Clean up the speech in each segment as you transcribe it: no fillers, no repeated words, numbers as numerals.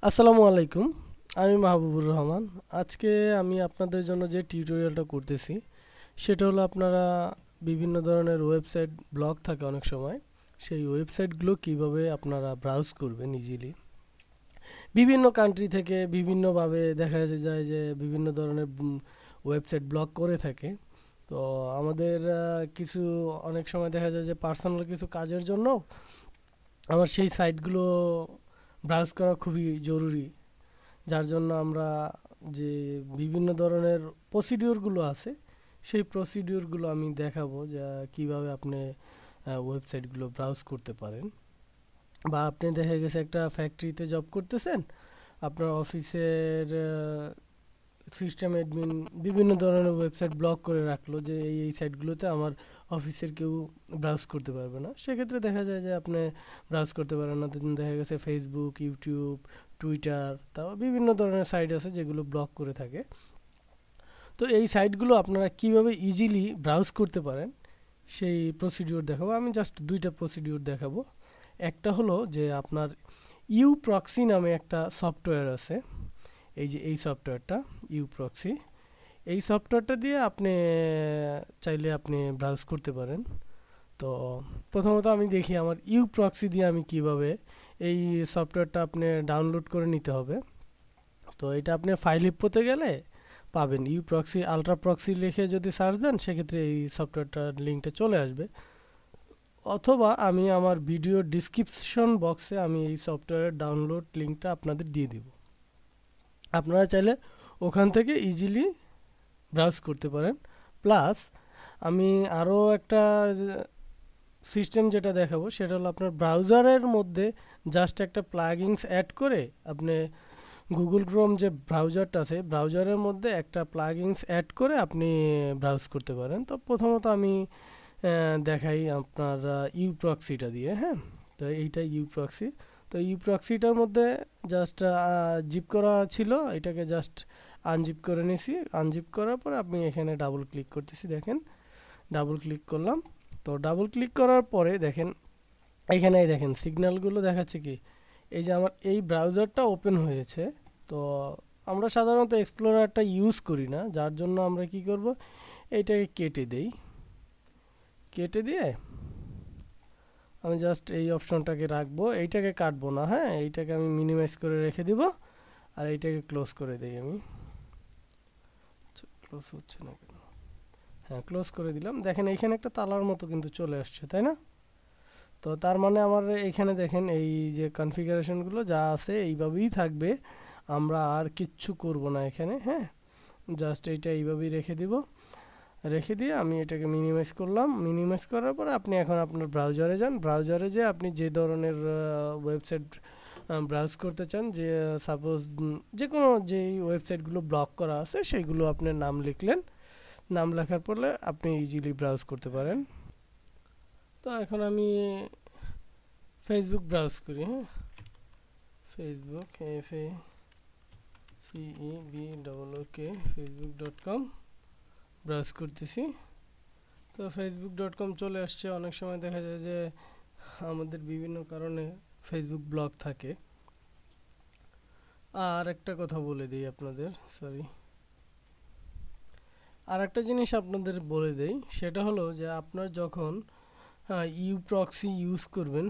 আসসালামু আলাইকুম। আমি মাহবুবুর রহমান। আজকে আমি আপনাদের জন্য যে টিউটোরিয়ালটা করতেছি সেটা হলো আপনারা বিভিন্ন ধরনের ওয়েবসাইট ব্লগ থাকে অনেক সময়। সেই ওয়েবসাইটগুলো কিভাবে আপনারা ব্রাউজ করবেন ইজিলি। বিভিন্ন কান্ট্রি থেকে বিভিন্নভাবে দেখা যায় যে বিভিন্ন ধরনের ওয়েবসাইট ব্লগ করে থাকে। তো আমাদের কিছু অনেক সময় দেখা যায় যে পার্সোনাল কিছু কাজের জন্য আমার সেই সাইটগুলো ব্রাউজ করা খুবই জরুরি। যার জন্য আমরা যে বিভিন্ন ধরনের প্রসিডিওরগুলো আছে সেই প্রসিডিওরগুলো আমি দেখাবো যে কিভাবে আপনি ওয়েবসাইটগুলো ব্রাউজ করতে পারেন। বা আপনি দেখা গেছে একটা ফ্যাক্টরিতে জব করতেছেন, আপনার অফিসের সিস্টেম অ্যাডমিন বিভিন্ন ধরনের ওয়েবসাইট ব্লক করে রাখলো যে এই সাইটগুলোতে আমার অফিসের কেউ ব্রাউজ করতে পারবে না। সেক্ষেত্রে দেখা যায় যে আপনি ব্রাউজ করতে পারেন না। দেখা গেছে ফেসবুক, ইউটিউব, টুইটার, তাও বিভিন্ন ধরনের সাইট আছে যেগুলো ব্লক করে থাকে। তো এই সাইটগুলো আপনারা কিভাবে ইজিলি ব্রাউজ করতে পারেন সেই প্রসিডিওর দেখাবো। আমি জাস্ট দুইটা প্রসিডিওর দেখাবো। একটা হলো যে আপনার ইউ প্রক্সি নামে একটা সফটওয়্যার আছে। এই যে এই সফটওয়্যারটা ইউ প্রক্সি, এই সফটওয়্যারটা দিয়ে আপনি চাইলে আপনি ব্রাউজ করতে পারেন। তো প্রথমত আমি দেখি আমার ইউ প্রক্সি দিয়ে আমি কিভাবে এই সফটওয়্যারটা আপনি ডাউনলোড করে নিতে হবে। তো এটা আপনি ফাইল ইম্পোতে গেলে পাবেন ইউ প্রক্সি আলট্রা প্রক্সি লিখে যদি সার্চ দেন সেক্ষেত্রে এই সফটওয়্যারটার লিঙ্কটা চলে আসবে। অথবা আমি আমার ভিডিও ডিসক্রিপশন বক্সে আমি এই সফটওয়্যারের ডাউনলোড লিঙ্কটা আপনাদের দিয়ে দিব। আপনারা চাইলে ওখান থেকে ইজিলি ব্রাউজ করতে পারেন। প্লাস আমি আরও একটা সিস্টেম যেটা দেখাবো সেটা হলো আপনার ব্রাউজারের মধ্যে জাস্ট একটা প্লাগইনস অ্যাড করে আপনি গুগল ক্রোম যে ব্রাউজারটা আছে ব্রাউজারের মধ্যে একটা প্লাগইনস অ্যাড করে আপনি ব্রাউজ করতে পারেন। তো প্রথমত আমি দেখাই আপনার ইউ প্রক্সিটা দিয়ে। হ্যাঁ, তো এইটা ইউ প্রক্সি। তো ইউ প্রক্সিটার মধ্যে জাস্ট জিপ করা ছিল, এটাকে জাস্ট আনজিপ করে নিছি। আনজিপ করার পর আপনি এখানে ডাবল ক্লিক করতেছি, দেখেন ডাবল ক্লিক করলাম। তো ডাবল ক্লিক করার পরে দেখেন এখানে দেখেন সিগন্যালগুলো দেখাচ্ছে কি এই যে আমার এই ব্রাউজারটা ওপেন হয়েছে। তো আমরা সাধারণত এক্সপ্লোরারটা ইউজ করি না, যার জন্য আমরা কি করব, এইটাকে কেটে দেই। কেটে দিয়ে আমি জাস্ট এই অপশনটাকে রাখবো, এইটাকে কাটবো না। হ্যাঁ, এইটাকে আমি মিনিমাইজ করে রেখে দিব আর এইটাকে ক্লোজ করে দিই আমি। ক্লোজ হচ্ছে না কেন? হ্যাঁ, ক্লোজ করে দিলাম। দেখেন এইখানে একটা তালার মতো কিন্তু চলে আসছে, তাই না? তো তার মানে আমার এইখানে দেখেন এই যে কনফিগারেশনগুলো যা আছে এইভাবেই থাকবে, আমরা আর কিচ্ছু করব না এখানে। হ্যাঁ, জাস্ট এইটা এইভাবেই রেখে দিব। রেখে দিয়ে আমি এটাকে মিনিমাইজ করলাম। মিনিমাইজ করার পরে আপনি এখন আপনার ব্রাউজারে যান। ব্রাউজারে যেয়ে আপনি যে ধরনের ওয়েবসাইট ব্রাউজ করতে চান, যে সাপোজ যে কোনো যেই ওয়েবসাইটগুলো ব্লক করা আছে সেইগুলো আপনার নাম লিখলেন। নাম লেখার পরে আপনি ইজিলি ব্রাউজ করতে পারেন। তো এখন আমি ফেসবুক ব্রাউজ করি। হ্যাঁ, ফেসবুক FACEBOOK facebook.com ব্রাউজ করতেছি। তো facebook.com চলে আসছে। অনেক সময় দেখা যায় যে আমাদের বিভিন্ন কারণে ফেসবুক ব্লক থাকে। আর একটা কথা বলে দিই আপনাদের, সরি, আর একটা জিনিস আপনাদের বলে দেই, সেটা হলো যে আপনার যখন ইউ প্রক্সি ইউজ করবেন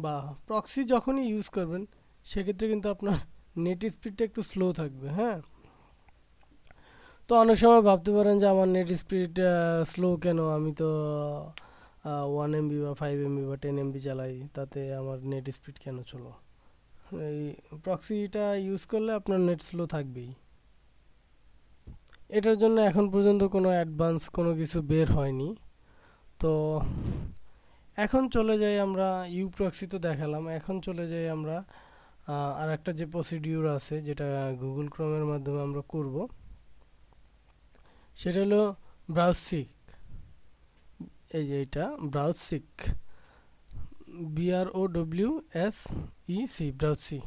বা প্রক্সি যখনই ইউজ করবেন সেক্ষেত্রে কিন্তু আপনার নেট স্পিডটা একটু স্লো থাকবে। হ্যাঁ, তো অনেক সময় ভাবতে পারেন যে আমার নেট স্পিড স্লো কেন, আমি তো 1 MB বা 5 MB বা 10 MB চালাই, তাতে আমার নেট স্পিড কেন চলো? এই প্রক্সিটা ইউজ করলে আপনার নেট স্লো থাকবেই। এটার জন্য এখন পর্যন্ত কোনো অ্যাডভান্স কোনো কিছু বের হয়নি। তো এখন চলে যাই আমরা, ইউ প্রক্সি তো দেখালাম, এখন চলে যাই আমরা আর একটা যে প্রসিডিউর আছে যেটা গুগল ক্রোমের মাধ্যমে আমরা করব, সেটা হলো ব্রাউজ সিক। এই যে এটা Browsec, BROWSEC Browsec.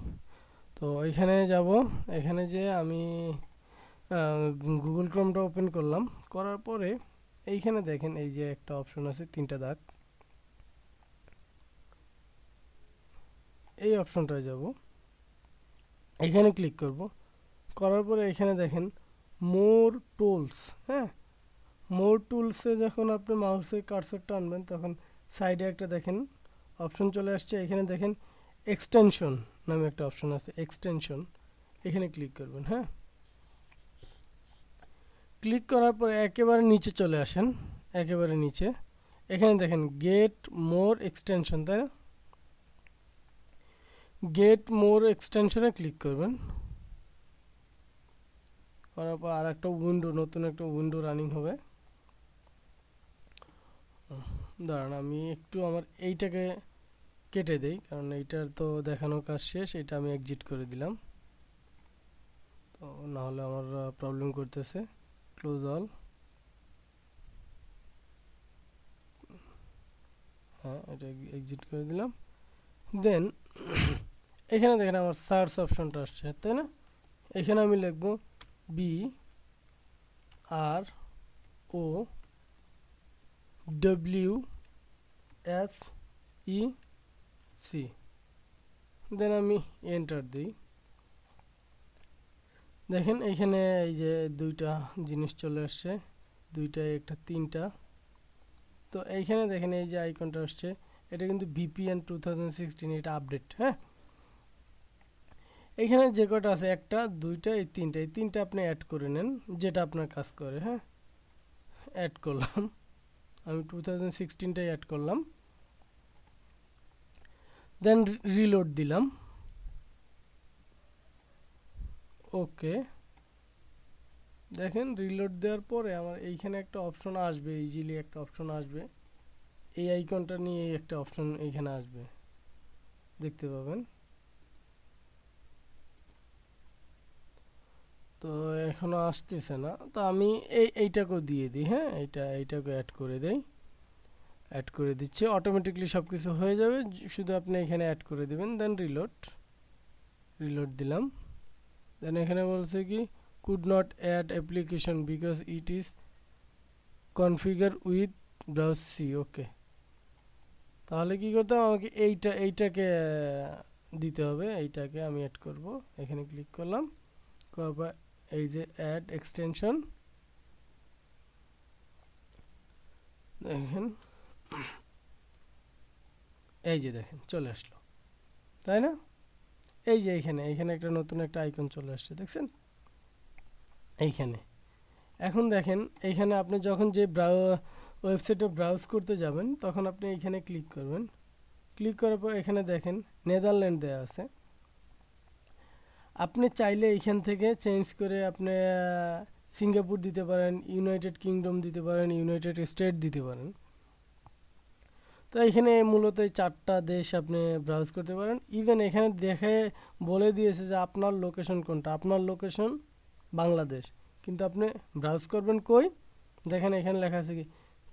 তো এখানে যাব। এখানে যে আমি গুগল ক্রোমটা ওপেন করলাম, করার পরে এইখানে দেখেন এই যে একটা অপশন আছে তিনটা দাগ, এই অপশনটায় যাব। এখানে ক্লিক করব, করার পরে এখানে দেখেন মোর টুলস। হ্যাঁ, মোর টুলসে যখন আপনি মাউসের কার্সরটা আনবেন তখন সাইডে একটা দেখেন অপশন চলে আসছে। এখানে দেখেন এক্সটেনশন নামে একটা অপশন আছে, এক্সটেনশন, এখানে ক্লিক করবেন। হ্যাঁ, ক্লিক করার পরে একেবারে নিচে চলে আসেন, একেবারে নিচে এখানে দেখেন গেট মোর এক্সটেনশন, তাই না? গেট মোর এক্সটেনশনে ক্লিক করবেন। করার পর আর একটা উইন্ডো, নতুন একটা উইন্ডো রানিং হবে। দাঁড়ান, আমি একটু আমার এইটাকে কেটে দেই, কারণ এইটার তো দেখানো কাজ শেষ। এটা আমি এক্সিট করে দিলাম, তো না হলে আমার প্রবলেম করতেছে। Close all. হ্যাঁ, এটা এক্সিট করে দিলাম। দেন এখানে দেখেন আমার সার্চ অপশনটা আসছে, তাই না? এখানে আমি লিখব BROWSEC, দেন আমি এন্টার দিই। দেখেন এইখানে এই যে দুইটা জিনিস চলে আসছে, দুইটা একটা তিনটা। তো এইখানে দেখেন এই যে আইকনটা আসছে, এটা কিন্তু VPN 2016, এটা আপডেট। হ্যাঁ, এইখানে যে কটা আছে, একটা দুইটা এই তিনটা আপনি অ্যাড করে নেন, যেটা আপনার কাজ করে। হ্যাঁ, অ্যাড করলাম, আমি 2016টাই অ্যাড করলাম। দেন রিলোড দিলাম। ওকে, দেখেন রিলোড দেওয়ার পরে আমার এইখানে একটা অপশন আসবে, ইজিলি একটা অপশন আসবে, এই আইকনটা নিয়ে একটা অপশন এইখানে আসবে, দেখতে পাবেন। তো এখনো আসতেছে না, তো আমি এইটাকেও দিয়ে দিই। হ্যাঁ, এইটাকে অ্যাড করে দেই, অ্যাড করে দিচ্ছি, অটোমেটিকলি সব কিছু হয়ে যাবে, শুধু আপনি এখানে অ্যাড করে দিবেন। দেন রিলোড দিলাম। দেন এখানে বলছে কি could not add application because it is configure with Browsec. Okay, তাহলে কি করতে হবে, আমাকে এইটাকে দিতে হবে, এইটাকে আমি অ্যাড করব। এখানে ক্লিক করলাম, করার পর এই যে অ্যাড এক্সটেনশন, দেখেন এই যে দেখেন চলে আসলো, তাই না? এই যে এইখানে একটা নতুন একটা আইকন চলে আসছে, দেখছেন এইখানে। এখন দেখেন এইখানে আপনি যখন যে ওয়েবসাইটে ব্রাউজ করতে যাবেন তখন আপনি এইখানে ক্লিক করবেন। ক্লিক করার পর এখানে দেখেন নেদারল্যান্ড দেওয়া আছে। আপনি চাইলে এইখান থেকে চেঞ্জ করে আপনি সিঙ্গাপুর দিতে পারেন, ইউনাইটেড কিংডম দিতে পারেন, ইউনাইটেড স্টেট দিতে পারেন। তো এখানে মূলত এই 4টা দেশ আপনি ব্রাউজ করতে পারেন। ইভেন এখানে দেখে বলে দিয়েছে যে আপনার লোকেশন কোনটা, আপনার লোকেশন বাংলাদেশ, কিন্তু আপনি ব্রাউজ করবেন কই, দেখেন এখানে লেখা আছে কি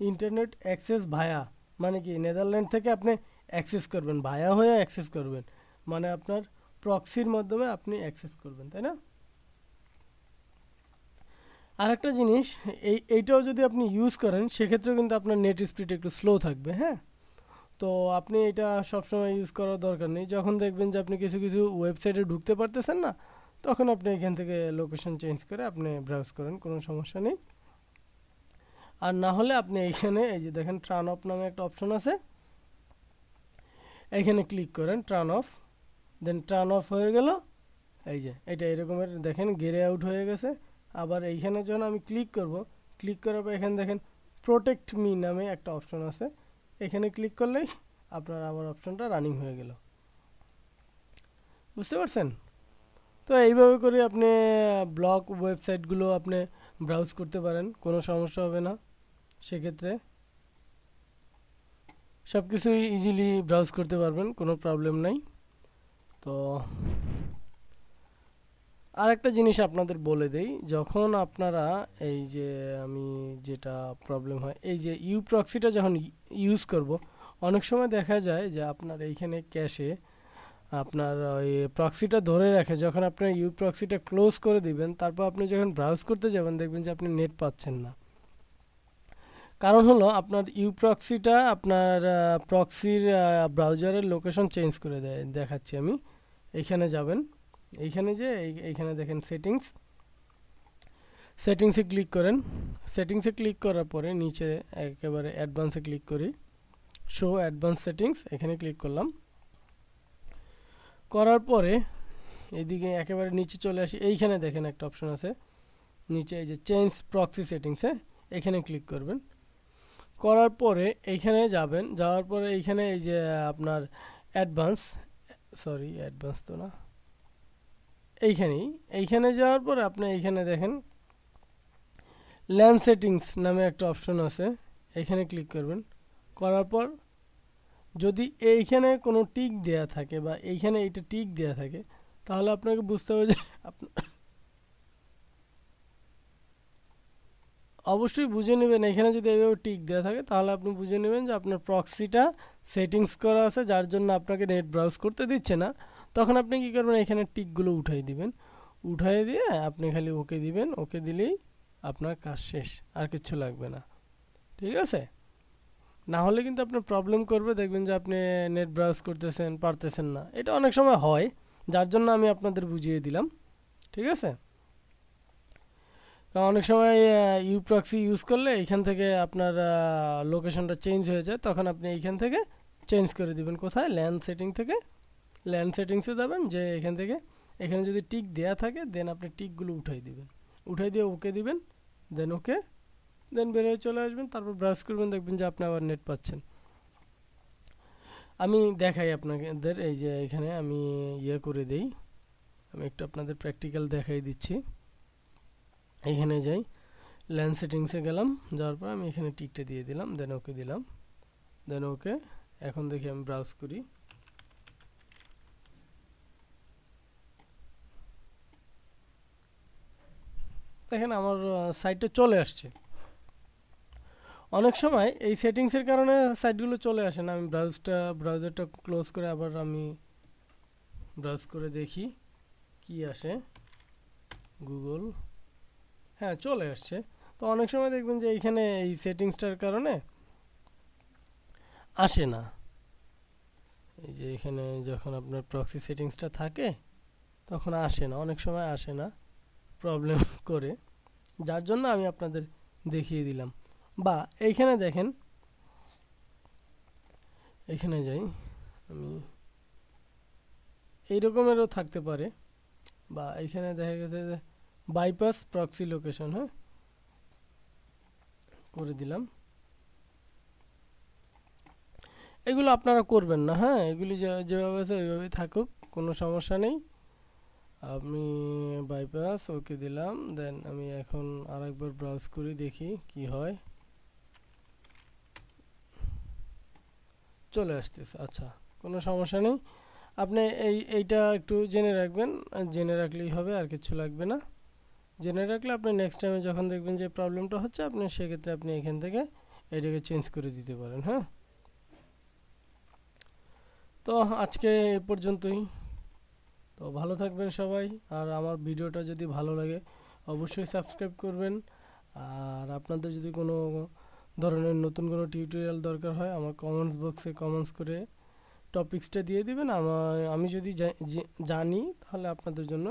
ইন্টারনেট অ্যাক্সেস ভায়া, মানে কি নেদারল্যান্ড থেকে আপনি অ্যাক্সেস করবেন, ভায়া হয়ে অ্যাক্সেস করবেন, মানে আপনার প্রক্সির মাধ্যমে আপনি অ্যাক্সেস করবেন, তাই না? আরেকটা জিনিস, এইটাও যদি আপনি ইউজ করেন সেক্ষেত্রেও কিন্তু আপনার নেট স্পিড একটু স্লো থাকবে। হ্যাঁ, তো আপনি এটা সবসময় ইউজ করার দরকার নেই। যখন দেখবেন যে আপনি কিছু ওয়েবসাইটে ঢুকতে পারতেছেন না, তখন আপনি এখান থেকে লোকেশন চেঞ্জ করে আপনি ব্রাউজ করেন, কোনো সমস্যা নেই। আর না হলে আপনি এইখানে এই যে দেখেন টার্ন অফ নামে একটা অপশন আছে, এইখানে ক্লিক করেন turn off, then turn off হয়ে গেল। এই যে এটা এরকমের দেখেন গেরে আউট হয়ে গেছে। আবার এইখানে যখন আমি ক্লিক করব, ক্লিক করার পর এখানে দেখেন প্রোটেক্ট মি নামে একটা অপশন আছে, এখানে ক্লিক করলেই আপনার আবার অপশনটা রানিং হয়ে গেল। বুঝতে পারছেন? তো এইভাবে করে আপনি ব্লগ ওয়েবসাইটগুলো আপনি ব্রাউজ করতে পারেন, কোনো সমস্যা হবে না। সেক্ষেত্রে সব কিছুই ইজিলি ব্রাউজ করতে পারবেন, কোনো প্রবলেম নাই। তো আরেকটা জিনিস আপনাদের বলে দেই, যখন আপনারা এই যে আমি যেটা প্রবলেম হয়, এই যে প্রক্সিটা যখন ইউজ করব, অনেক সময় দেখা যায় যে আপনার এইখানে ক্যাশে আপনার ওই প্রক্সিটা ধরে রাখে। যখন আপনার প্রক্সিটা ক্লোজ করে দিবেন, তারপর আপনি যখন ব্রাউজ করতে যাবেন দেখবেন যে আপনি নেট পাচ্ছেন না। কারণ হলো আপনার প্রক্সিটা আপনার প্রক্সির ব্রাউজারের লোকেশন চেঞ্জ করে দেয়। দেখাচ্ছি আমি, এইখানে যাবেন, এইখানে যে এইখানে দেখেন সেটিংসে ক্লিক করেন। সেটিংসে ক্লিক করার পরে নিচে একেবারে অ্যাডভান্সে ক্লিক করি, শো অ্যাডভান্স সেটিংস, এখানে ক্লিক করলাম। করার পরে এইদিকে একেবারে নিচে চলে আসি, এইখানে দেখেন একটা অপশন আছে নিচে, এই যে চেঞ্জ প্রক্সি সেটিংসে এখানে ক্লিক করবেন। করার পরে এইখানে যাবেন, যাওয়ার পরে এইখানে এই যে আপনার অ্যাডভান্স তো না, এইখানে যাওয়ার পরে আপনি এইখানে দেখেন ল্যান্ড সেটিংস নামে একটা অপশন আছে, এখানে ক্লিক করবেন। করার পর যদি এইখানে কোনো টিক দেয়া থাকে বা এইখানে এইটা টিক দেয়া থাকে, তাহলে আপনাকে বুঝতে হবে যে অবশ্যই বুঝে নেবেন। এখানে যদি এইভাবে টিক দেওয়া থাকে তাহলে আপনি বুঝে নেবেন যে আপনার প্রক্সিটা সেটিংস করা আছে, যার জন্য আপনাকে নেট ব্রাউজ করতে দিচ্ছে না। তখন আপনি কি করবেন, এখানে টিকগুলো উঠাই দিবেন, উঠাই দিয়ে আপনি খালি ওকে দিবেন, ওকে দিলেই আপনার কাজ শেষ, আর কিছু লাগবে না। ঠিক আছে? না হলে কিন্তু আপনার প্রবলেম করবে, দেখবেন যে আপনি নেট ব্রাউজ করতেছেন পারতেছেন না, এটা অনেক সময় হয়, যার জন্য আমি আপনাদের বুঝিয়ে দিলাম। ঠিক আছে? কারণ অনেক সময় প্রক্সি ইউজ করলে এইখান থেকে আপনার লোকেশনটা চেঞ্জ হয়ে যায়, তখন আপনি এইখান থেকে চেঞ্জ করে দিবেন। কোথায়? ল্যান্ড সেটিংসে যাবেন, যে এখান থেকে এখানে যদি টিক দেয়া থাকে দেন আপনি টিকগুলো উঠাই দিবেন, উঠাই দিয়ে ওকে দিবেন, দেন বের হয়ে চলে আসবেন, তারপর ব্রাউজ করবেন, দেখবেন যে আপনি আবার নেট পাচ্ছেন। আমি দেখাই আপনাদের, এই যে এখানে আমি করে দেই, আমি একটু আপনাদের প্র্যাকটিক্যাল দেখাই দিচ্ছি। এখানে যাই, ল্যান্ড সেটিংসে গেলাম, যাওয়ার পর আমি এখানে টিকটা দিয়ে দিলাম, দেন ওকে দিলাম, দেন ওকে। এখন দেখি আমি ব্রাউজ করি, দেখেন আমার সাইটে চলে আসছে। অনেক সময় এই সেটিংসের কারণে সাইটগুলো চলে আসে না। আমি ব্রাউজারটা ক্লোজ করে আবার আমি ব্রাউজ করে দেখি কি আসে, গুগল, হ্যাঁ চলে আসছে। তো অনেক সময় দেখবেন যে এইখানে এই সেটিংসটার কারণে আসে না। এই যে এখানে যখন আপনার প্রক্সি সেটিংসটা থাকে তখন আসে না, অনেক সময় আসে না, প্রবলেম করে, যার জন্য আমি আপনাদের দেখিয়ে দিলাম। বা এইখানে দেখেন, এখানে যাই আমি, এই রকমেরও থাকতে পারে। বা এখানে দেখা গেছে যে বাইপাস প্রক্সি লোকেশন, হ্যাঁ করে দিলাম। এগুলো আপনারা করবেন না, হ্যাঁ এগুলি যেভাবে আছে ওইভাবেই থাকুক, কোনো সমস্যা নেই। আমি বাইপাস ওকে দিলাম, দেন আমি এখন আরেকবার ব্রাউজ করি, দেখি কি হয়। চলে আসতেছে, আচ্ছা কোনো সমস্যা নেই। আপনি এইটা একটু জেনে রাখবেন, জেনে রাখলেই হবে, আর কিছু লাগবে না। জেনে রাখলে আপনি নেক্সট টাইমে যখন দেখবেন যে প্রবলেমটা হচ্ছে, আপনি সেক্ষেত্রে আপনি এখান থেকে এটাকে চেঞ্জ করে দিতে পারেন। হ্যাঁ, তো আজকে এ পর্যন্তই। তো ভালো থাকবেন সবাই, আর আমার ভিডিওটা যদি ভালো লাগে অবশ্যই সাবস্ক্রাইব করবেন। আর আপনাদের যদি কোনো ধরনের নতুন কোনো টিউটোরিয়াল দরকার হয়, আমার কমেন্টস বক্সে কমেন্টস করে টপিক্সটা দিয়ে দিবেন। আমি যদি জানি তাহলে আপনাদের জন্য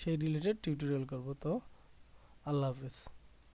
সেই রিলেটেড টিউটোরিয়াল করব। তো আল্লাহ হাফেজ।